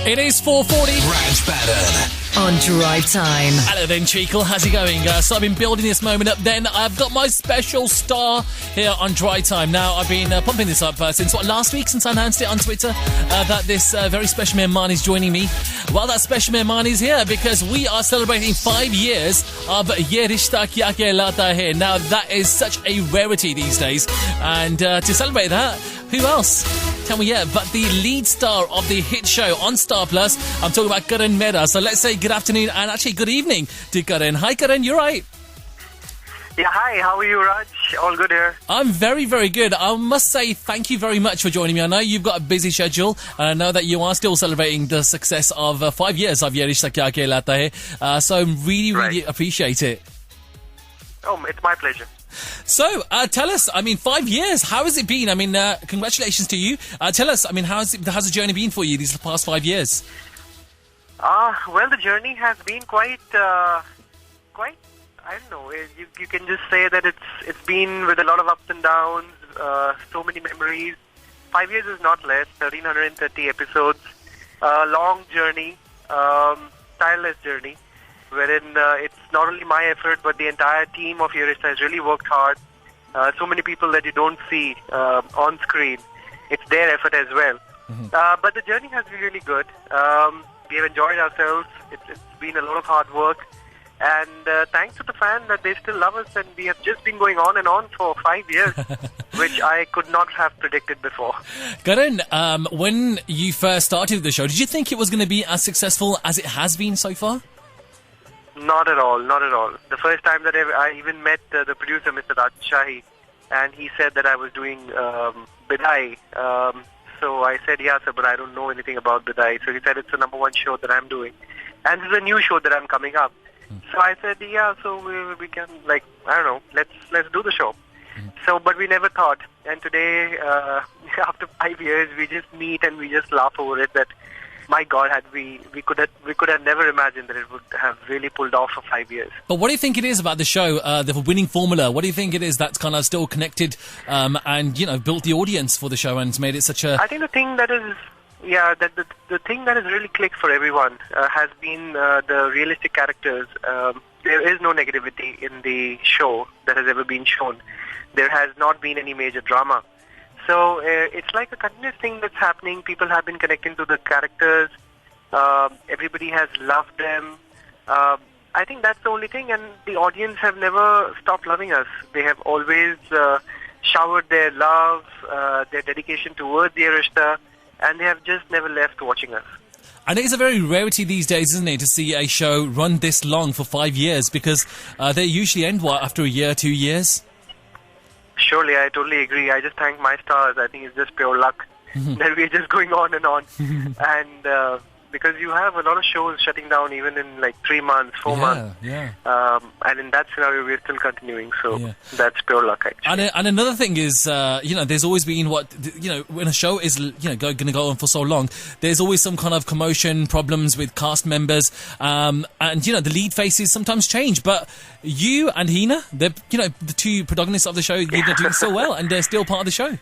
It is 4:40. Raj Baddhan. On Drive Time. Hello then, Treacle. How's it going? So I've been building this moment up. Then I've got my special star here on Drivetime. Now, I've been pumping this up since last week, since I announced it on Twitter that this very special mehman is joining me. Well, that special mehman is here because we are celebrating 5 years of Yeh Rishta, Kehlata here. Now, that is such a rarity these days. And to celebrate that, who else? Tell me, but the lead star of the hit show on Star Plus. I'm talking about Karan Mehra. So let's say good afternoon and actually good evening to Karan. Hi, Karan, you're right. Yeah, hi, how are you, Raj? All good here. I'm very, very good. I must say thank you very much for joining me. I know you've got a busy schedule, and I know that you are still celebrating the success of 5 years of Yeh Rishta Kya Kehlata Hai. So really appreciate it. Oh, it's my pleasure. So, tell us, 5 years, how has it been? Congratulations to you. Tell us, how's the journey been for you these past 5 years? Well, the journey has been quite, I don't know, you can just say that it's been with a lot of ups and downs, so many memories. 5 years is not less, 1,330 episodes, long journey, tireless journey, wherein it's not only my effort, but the entire team of Yeh Rishta has really worked hard. So many people that you don't see on screen, it's their effort as well. Mm-hmm. But the journey has been really good. We have enjoyed ourselves. It's been a lot of hard work. And thanks to the fans that they still love us, and we have just been going on and on for 5 years, which I could not have predicted before. Karan, when you first started the show, did you think it was going to be as successful as it has been so far? Not at all, not at all. The first time that I even met the producer, Mr. Raj Baddhan, and he said that I was doing Bidai. So I said, yeah, sir, but I don't know anything about Bidai. So he said, it's the #1 show that I'm doing. And this is a new show that I'm coming up. So I said, yeah, so we can, let's do the show. So, but we never thought. And today, after 5 years, we just meet and we just laugh over it that, my God, we could have never imagined that it would have really pulled off for 5 years. But what do you think it is about the show, the winning formula? What do you think it is that's kind of still connected and, built the audience for the show and made it such a... I think the thing that is, the thing that has really clicked for everyone has been the realistic characters. There is no negativity in the show that has ever been shown. There has not been any major drama. So it's like a continuous thing that's happening. People have been connecting to the characters. Everybody has loved them. I think that's the only thing. And the audience have never stopped loving us. They have always showered their love, their dedication towards Yeh Rishta, and they have just never left watching us. And it is a very rarity these days, isn't it, to see a show run this long for 5 years, because they usually end, after a year, 2 years? Surely, I totally agree. I just thank my stars. I think it's just pure luck that we're just going on and on. And because you have a lot of shows shutting down even in 3 months, 4 months. Yeah. And in that scenario, we're still continuing. So that's pure luck, actually. And another thing is, there's always been when a show is, going to go on for so long, there's always some kind of commotion, problems with cast members. And, the lead faces sometimes change. But you and Hina, the two protagonists of the show, you're doing so well, and they're still part of the show.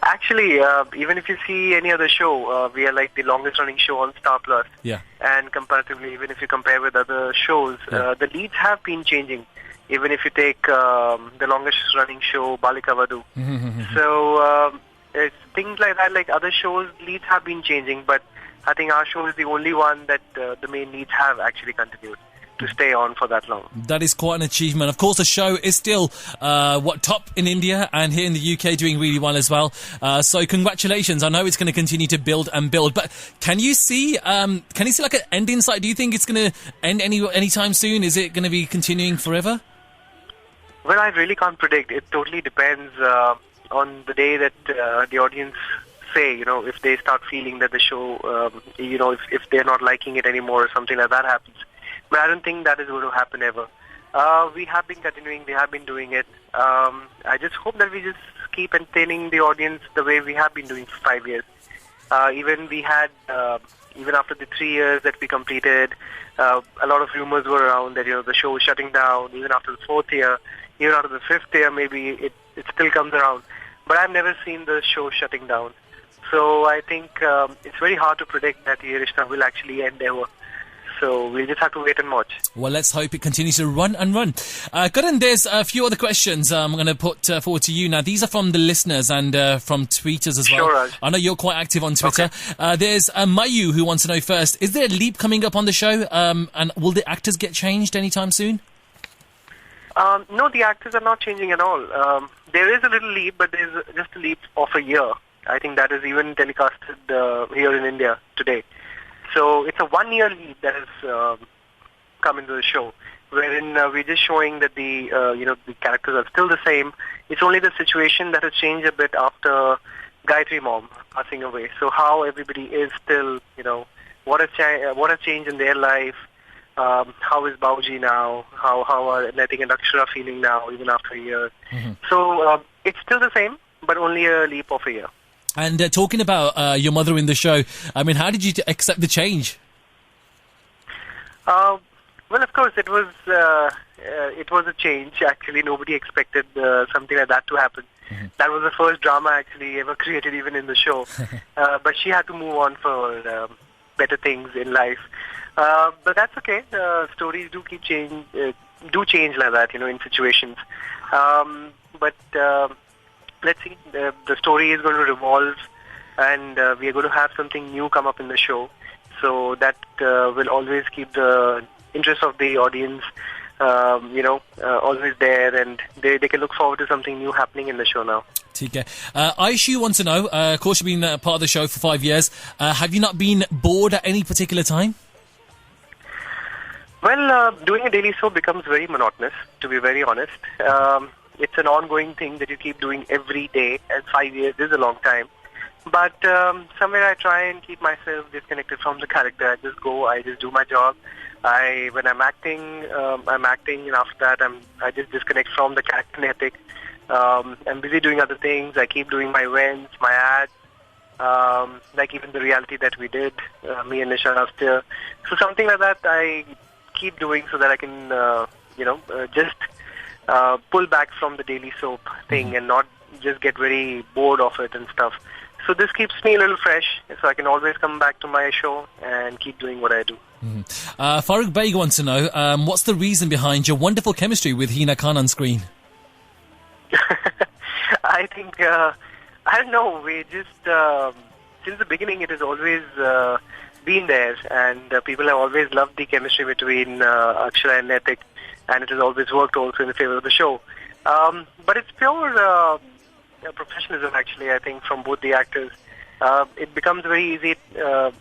Actually, even if you see any other show, we are the longest running show on Star Plus. Yeah. And comparatively, even if you compare with other shows, the leads have been changing. Even if you take the longest running show, Balika Vadu. So it's things like that, like other shows, leads have been changing. But I think our show is the only one that the main leads have actually continued to stay on for that long. That is quite an achievement. Of course, the show is still top in India and here in the UK doing really well as well. So congratulations. I know it's going to continue to build and build. But can you see like an end in sight? Do you think it's going to end anytime soon? Is it going to be continuing forever? Well, I really can't predict. It totally depends on the day that the audience say, if they start feeling that the show, if they're not liking it anymore or something like that happens. But I don't think that is going to happen ever. We have been continuing. We have been doing it. I just hope that we just keep entertaining the audience the way we have been doing for 5 years. Even we had, even after the 3 years that we completed, a lot of rumors were around that the show was shutting down. Even after the 4th year, even after the 5th year, maybe it still comes around. But I've never seen the show shutting down. So I think it's very hard to predict that Yeh Rishta will actually end ever. So we'll just have to wait and watch. Well, let's hope it continues to run and run. Karan, there's a few other questions I'm going to put forward to you now. These are from the listeners and from tweeters as well. Sure, Raj. I know you're quite active on Twitter. Okay. There's Mayu who wants to know first, is there a leap coming up on the show? And will the actors get changed anytime soon? No, the actors are not changing at all. There is a little leap, but there's just a leap of a year. I think that is even telecasted here in India today. So it's a 1-year lead that has come into the show, wherein we're just showing that the characters are still the same. It's only the situation that has changed a bit after Gayatri Mom passing away. So how everybody is still, what has changed in their life. How is Bauji now? How are Naitik and Akshara feeling now, even after a year? Mm-hmm. So it's still the same, but only a leap of a year. And talking about your mother in the show, I mean, how did you accept the change? Well, of course, it was a change. Actually, nobody expected something like that to happen. Mm-hmm. That was the first drama actually ever created, even in the show. But she had to move on for better things in life. But that's okay. Stories do change like that, in situations. But let's see. The story is going to revolve, and we are going to have something new come up in the show. So that will always keep the interest of the audience, always there, and they can look forward to something new happening in the show now. Okay. Aishu wants to know, of course you've been part of the show for 5 years. Have you not been bored at any particular time? Well, doing a daily soap becomes very monotonous, to be very honest. It's an ongoing thing that you keep doing every day, and 5 years is a long time. But somewhere I try and keep myself disconnected from the character. I just do my job. When I'm acting, and after that I just disconnect from the character Naitik. I'm busy doing other things. I keep doing my events, my ads, like even the reality that we did, me and Nisha last year. So something like that I keep doing so that I can, just pull back from the daily soap thing and not just get very bored of it and stuff. So this keeps me a little fresh, so I can always come back to my show and keep doing what I do. Mm-hmm. Farooq Beg wants to know, what's the reason behind your wonderful chemistry with Hina Khan on screen? I think, I don't know, we just, since the beginning it has always been there, and people have always loved the chemistry between Akshara and Naitik, and it has always worked also in the favor of the show. But it's pure professionalism, actually, I think, from both the actors. It becomes very easy.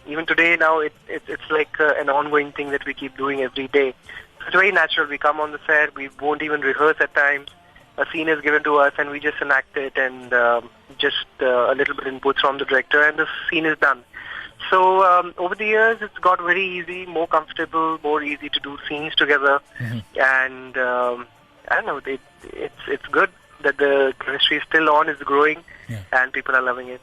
Even today now, it's like an ongoing thing that we keep doing every day. So it's very natural. We come on the set, we won't even rehearse at times. A scene is given to us and we just enact it, and just a little bit input from the director, and the scene is done. So over the years, it's got very easy, more comfortable, more easy to do scenes together. Mm-hmm. And I don't know, it's good that the chemistry is still on, is growing, and people are loving it.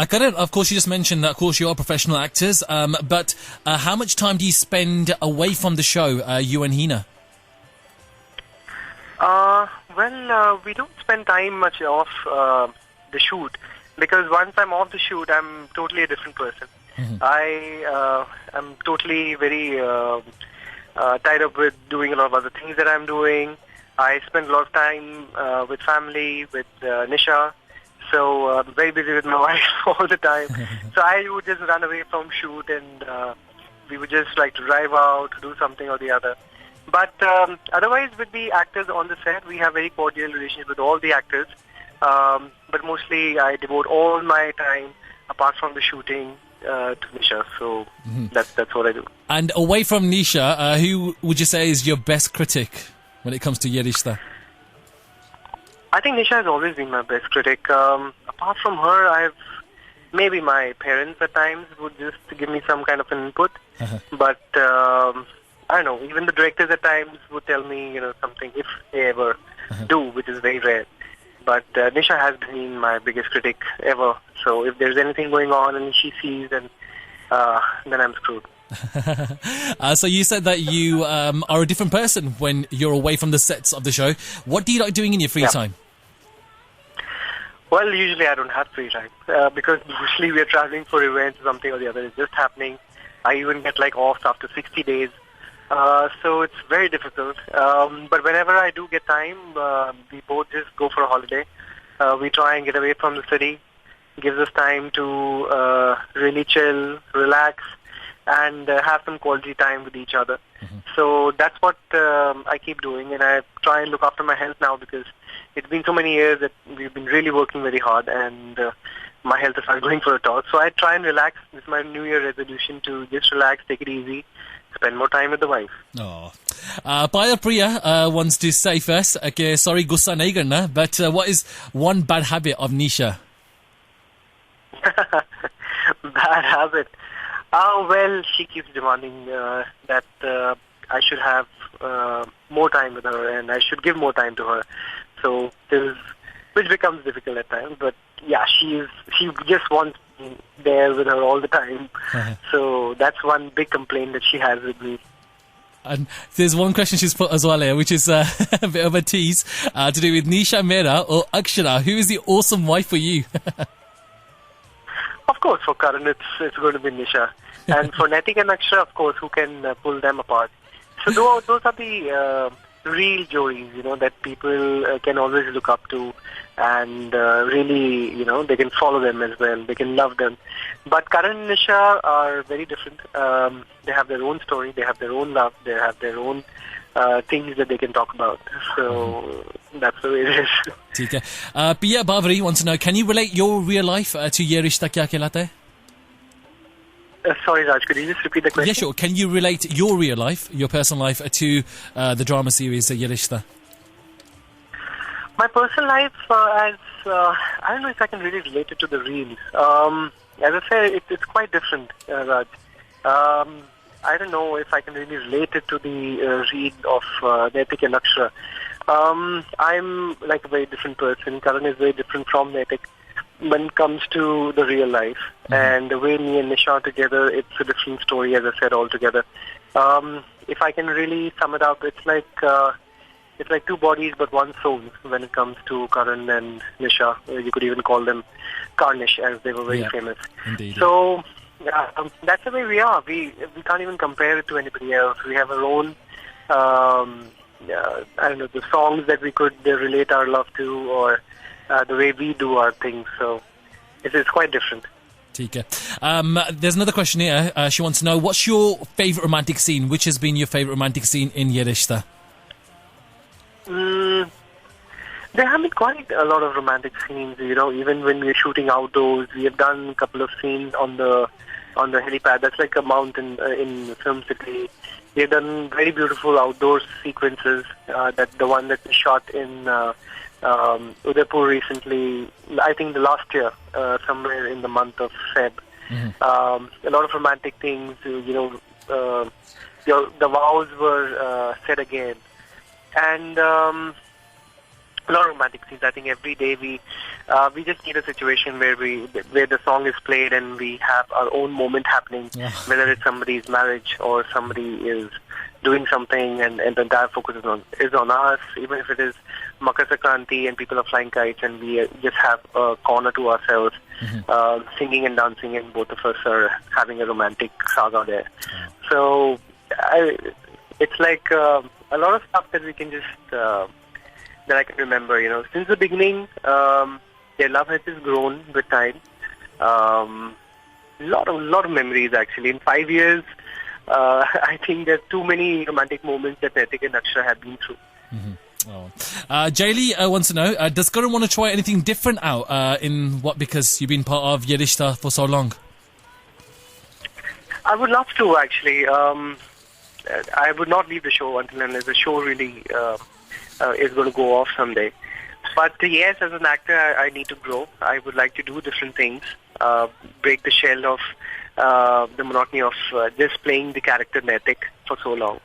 Karan, of course, you just mentioned that, of course, you are professional actors, but how much time do you spend away from the show, you and Hina? Well, we don't spend time much off the shoot, because once I'm off the shoot, I'm totally a different person. Mm-hmm. I'm totally very tied up with doing a lot of other things that I'm doing. I spend a lot of time with family, with Nisha, so I'm very busy with my wife all the time. So I would just run away from shoot, and we would just like to drive out, do something or the other. But otherwise, with the actors on the set, we have very cordial relationship with all the actors. But mostly, I devote all my time, apart from the shooting, to Nisha. So that's what I do. And away from Nisha, who would you say is your best critic when it comes to Yeh Rishta? I think Nisha has always been my best critic. Apart from her, maybe my parents at times would just give me some kind of an input. But I don't know, even the directors at times would tell me, something, if they ever do, which is very rare. But Nisha has been my biggest critic ever. So if there's anything going on and she sees, then I'm screwed. So you said that you are a different person when you're away from the sets of the show. What do you like doing in your free time? Well, usually I don't have free time because usually we are traveling for events, something or the other is just happening. I even get like off after 60 days. So it's very difficult. But whenever I do get time, we both just go for a holiday. We try and get away from the city. Gives us time to really chill, relax, and have some quality time with each other. So that's what I keep doing, and I try and look after my health now because it's been so many years that we've been really working very hard, and my health is not going for a toss. So I try and relax. This is my New Year resolution to just relax, take it easy, spend more time with the wife. Oh. Paya Priya wants to say first, okay, sorry, gussa nahi karna, but what is one bad habit of Nisha? Bad habit. Well, she keeps demanding that I should have more time with her and I should give more time to her. So which becomes difficult at times. But yeah, she just wants me there with her all the time. So that's one big complaint that she has with me. And there's one question she's put as well here, which is a bit of a tease to do with Nisha Mehra or Akshara. Who is the awesome wife for you? Of course, for Karan, it's going to be Nisha. And for Naitik and Akshara, of course, who can pull them apart. So those are the real Joris, that people can always look up to and really, they can follow them as well. They can love them. But Karan and Nisha are very different. They have their own story. They have their own love. They have their own things that they can talk about. So that's the way it is. Okay. Pia Bavari wants to know, can you relate your real life to Yeh Rishta Kya Kehlata Hai? Sorry, Raj, could you just repeat the question? Yeah, sure. Can you relate your real life, your personal life, to the drama series Yeh Rishta? My personal life, I don't know if I can really relate it to the reels. As I said, it's quite different, Raj. I don't know if I can really relate it to the read of Naitik and Akshara. I'm like a very different person. Karan is very different from Naitik when it comes to the real life. And the way me and Nisha are together, it's a different story, as I said, altogether. If I can really sum it up, it's like two bodies but one soul when it comes to Karan and Nisha. You could even call them Karnish, as they were very famous. Indeed. So that's the way we are. We can't even compare it to anybody else. We have our own, I don't know, the songs that we could relate our love to, or the way we do our things. So it's quite different. Okay. There's another question here. She wants to know, what's your favourite romantic scene? Which has been your favourite romantic scene in Yeh Rishta? There have been quite a lot of romantic scenes, even when we are shooting outdoors. We have done a couple of scenes on the helipad. That's like a mountain in Film City. We have done very beautiful outdoor sequences. That the one that we shot in Udaipur recently, I think the last year, somewhere in the month of Feb. A lot of romantic things, the vows were said again. And a lot of romantic scenes. I think every day we just need a situation where the song is played and we have our own moment happening, whether it's somebody's marriage or somebody is doing something and the entire focus is on us, even if it is Makar Sankranti and people are flying kites and we just have a corner to ourselves, singing and dancing, and both of us are having a romantic saga there. So it's like a lot of stuff that we can just that I can remember. Since the beginning, their love has just grown with time. Lot of memories actually. In 5 years, I think there are too many romantic moments that Naitik and Akshara have been through. Jaylee wants to know, does Karan want to try anything different out because you've been part of Yeh Rishta for so long? I would love to actually. I would not leave the show until unless the show really is going to go off someday. But yes, as an actor, I need to grow. I would like to do different things, break the shell of the monotony of just playing the character Naitik for so long.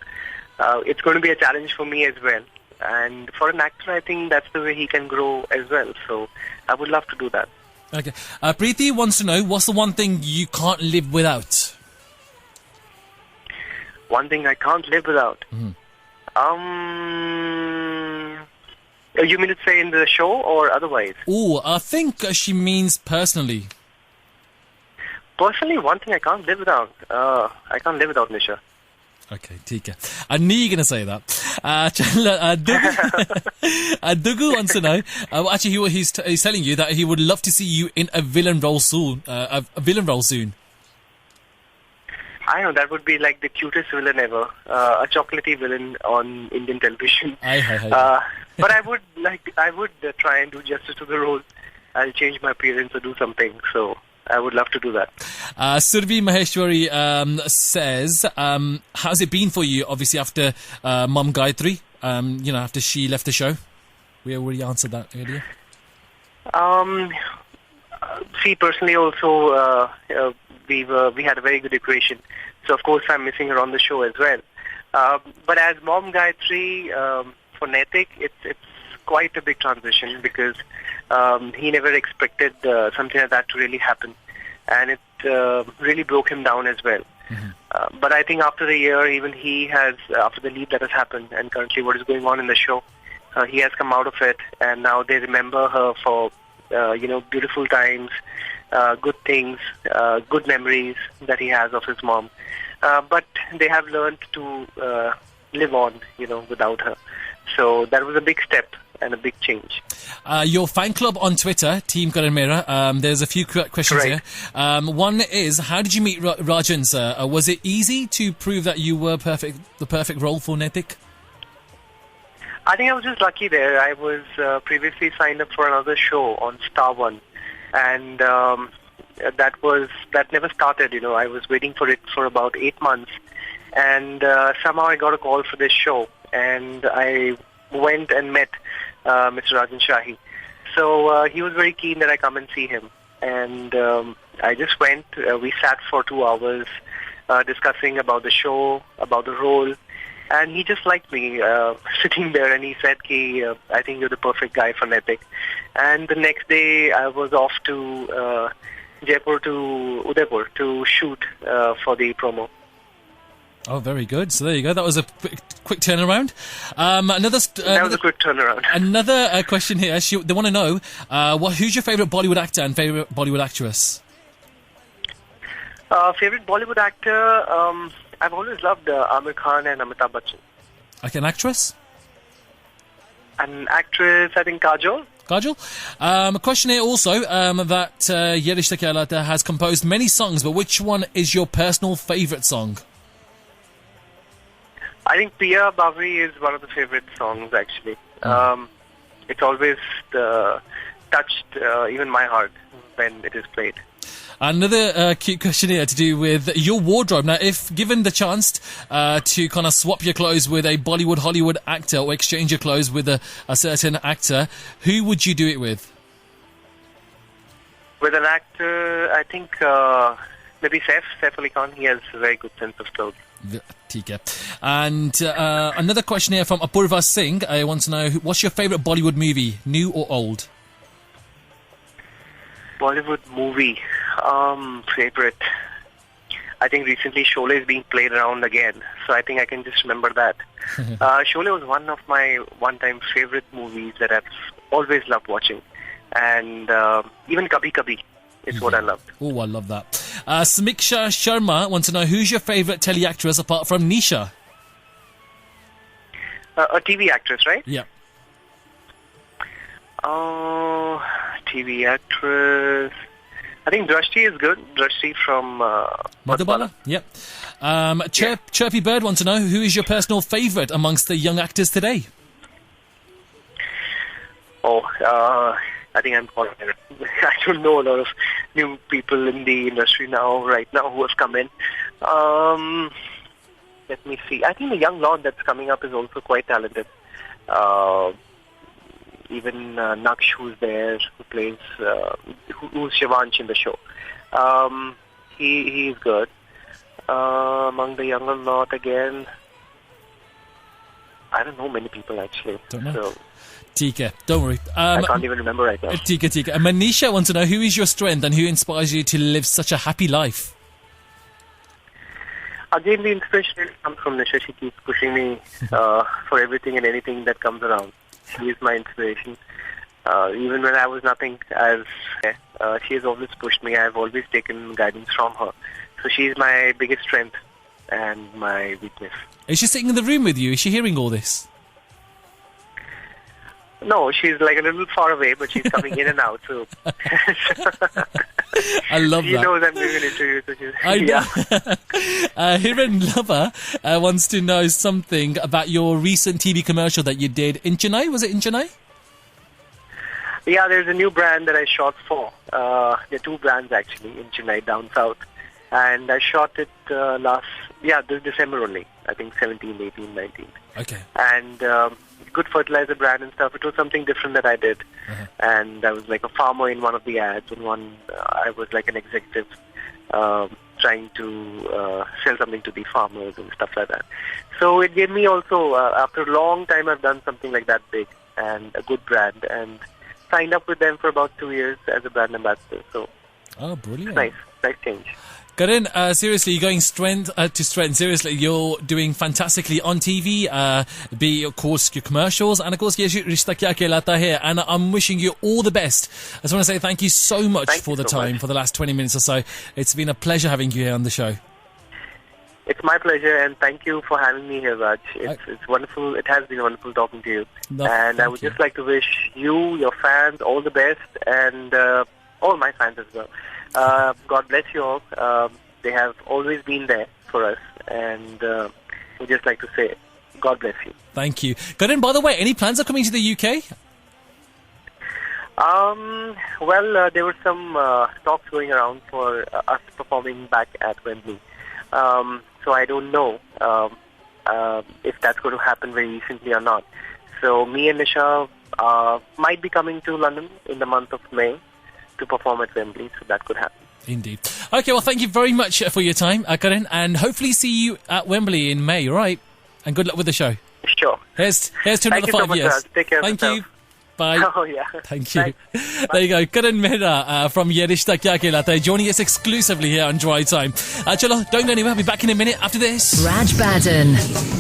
It's going to be a challenge for me as well. And for an actor, I think that's the way he can grow as well. So I would love to do that. Okay. Preeti wants to know, what's the one thing you can't live without? One thing I can't live without? You mean to say in the show or otherwise? Oh, I think she means personally. Personally, one thing I can't live without. I can't live without Nisha. Okay, ठीक है. I knew you were going to say that. Dugu wants to know. Actually, he's telling you that he would love to see you in a villain role soon. A villain role soon. I know, that would be like the cutest villain ever. A chocolatey villain on Indian television. But I would try and do justice to the role. I'll change my appearance or do something. So I would love to do that. Survi Maheshwari says, how's it been for you, obviously, after Mum Gayatri, after she left the show? We already answered that earlier. See, personally also, we had a very good equation. So, of course, I'm missing her on the show as well. But as Mom Gayatri, for Naitik, it's quite a big transition because he never expected something like that to really happen. And it really broke him down as well. Mm-hmm. But I think after a year, even he has, after the leap that has happened and currently what is going on in the show, he has come out of it. And now they remember her for, beautiful times, good things, good memories that he has of his mom. But they have learned to live on, without her. So that was a big step and a big change. Your fan club on Twitter, Team Karan Mehra, there's a few questions here. One is, how did you meet Rajan, sir? Was it easy to prove that you were the perfect role for Naitik? I think I was just lucky there. I was previously signed up for another show on Star One. And that never started, I was waiting for it for about 8 months. And somehow I got a call for this show. And I went and met Mr. Rajan Shahi. So he was very keen that I come and see him. And I just went. We sat for 2 hours discussing about the show, about the role. And he just liked me sitting there, and he said, I think you're the perfect guy for Naitik. And the next day I was off to Jaipur to Udaipur to shoot for the promo. Oh, very good. So there you go. That was a quick turnaround. That was a quick turnaround. Another question here. They want to know, who's your favourite Bollywood actor and favourite Bollywood actress? Favourite Bollywood actor, I've always loved Amir Khan and Amitabh Bachchan. Okay, an actress? An actress, I think Kajol. A question here also, that Yeh Rishta Kehlata has composed many songs, but which one is your personal favourite song? I think Piya Bavri is one of the favourite songs, actually. It's always touched even my heart when it is played. Another cute question here to do with your wardrobe. Now, if given the chance to kind of swap your clothes with a Bollywood, Hollywood actor or exchange your clothes with a certain actor, who would you do it with? With an actor, I think maybe Saif Ali Khan. He has a very good sense of clothes. And another question here from Apurva Singh. I want to know, what's your favourite Bollywood movie, new or old? Bollywood movie, favourite. I think recently Sholay is being played around again, so I think I can just remember that. Sholay was one of my one-time favourite movies that I've always loved watching, and even Kabhi Kabhi is what I loved. Oh, I love that. Samiksha Sharma wants to know, who's your favourite tele-actress apart from Nisha? A TV actress, right? Yeah. Oh, TV actress. I think Drashti is good. Drashti from Madhubala. Yep. Chirpy Bird wants to know, who is your personal favourite amongst the young actors today? I think I'm calling it. I don't know a lot of new people in the industry right now who have come in. Let me see. I think the young Lord that's coming up is also quite talented. Even Naksh, who's there, who plays, who's Shivansh in the show. He is good. Among the younger lot again, I don't know many people actually. Don't know. So, Tika, don't worry. I can't even remember right now. Tika. Manisha wants to know, who is your strength and who inspires you to live such a happy life? Again, the inspiration comes from Nisha. She keeps pushing me for everything and anything that comes around. She is my inspiration. Even when I was nothing, she has always pushed me. I've always taken guidance from her. So she's my biggest strength and my weakness. Is she sitting in the room with you? Is she hearing all this? No, she's like a little far away, but she's coming in and out. So I love she that. knows I'm doing an interview. So I know. Hiran Lover wants to know something about your recent TV commercial that you did in Chennai. Was it in Chennai? Yeah, there's a new brand that I shot for. There are two brands actually in Chennai, down south. And I shot it this December only. I think 17, 18, 19. Okay. And good fertilizer brand and stuff. It was something different that I did. And I was like a farmer in one of the ads. In one, I was like an executive trying to sell something to the farmers and stuff like that. So it gave me also, after a long time, I've done something like that big and a good brand. And signed up with them for about 2 years as a brand ambassador. So, brilliant. Nice change. Karan, seriously, you're going strength to strength. Seriously, you're doing fantastically on TV, be of course your commercials, and of course Yeh Rishta Kya Kehlata here. And I'm wishing you all the best. I just want to say thank you so much for the time, for the last 20 minutes or so. It's been a pleasure having you here on the show. It's my pleasure, and thank you for having me here, Raj. It's wonderful. It has been wonderful talking to you. And I would just like to wish you, your fans, all the best, and all my fans as well. God bless you all. They have always been there for us, and we'd just like to say, God bless you. Thank you. Karan, by the way, any plans of coming to the UK? There were some talks going around for us performing back at Wembley. So I don't know if that's going to happen very recently or not. So me and Nisha might be coming to London in the month of May to perform at Wembley, so that could happen. Indeed. Okay, well, thank you very much for your time, Karan, and hopefully see you at Wembley in May, all right? And good luck with the show. Sure. Here's to another 5 years. Raj. Take care Thank of you. yourself. Bye. Oh, yeah. Thank you. There you go. Karan Mehra from Yeh Rishta Kya Kehlata joining us exclusively here on Drive Time. Chalo, don't go anywhere. I'll be back in a minute after this. Raj Baddhan.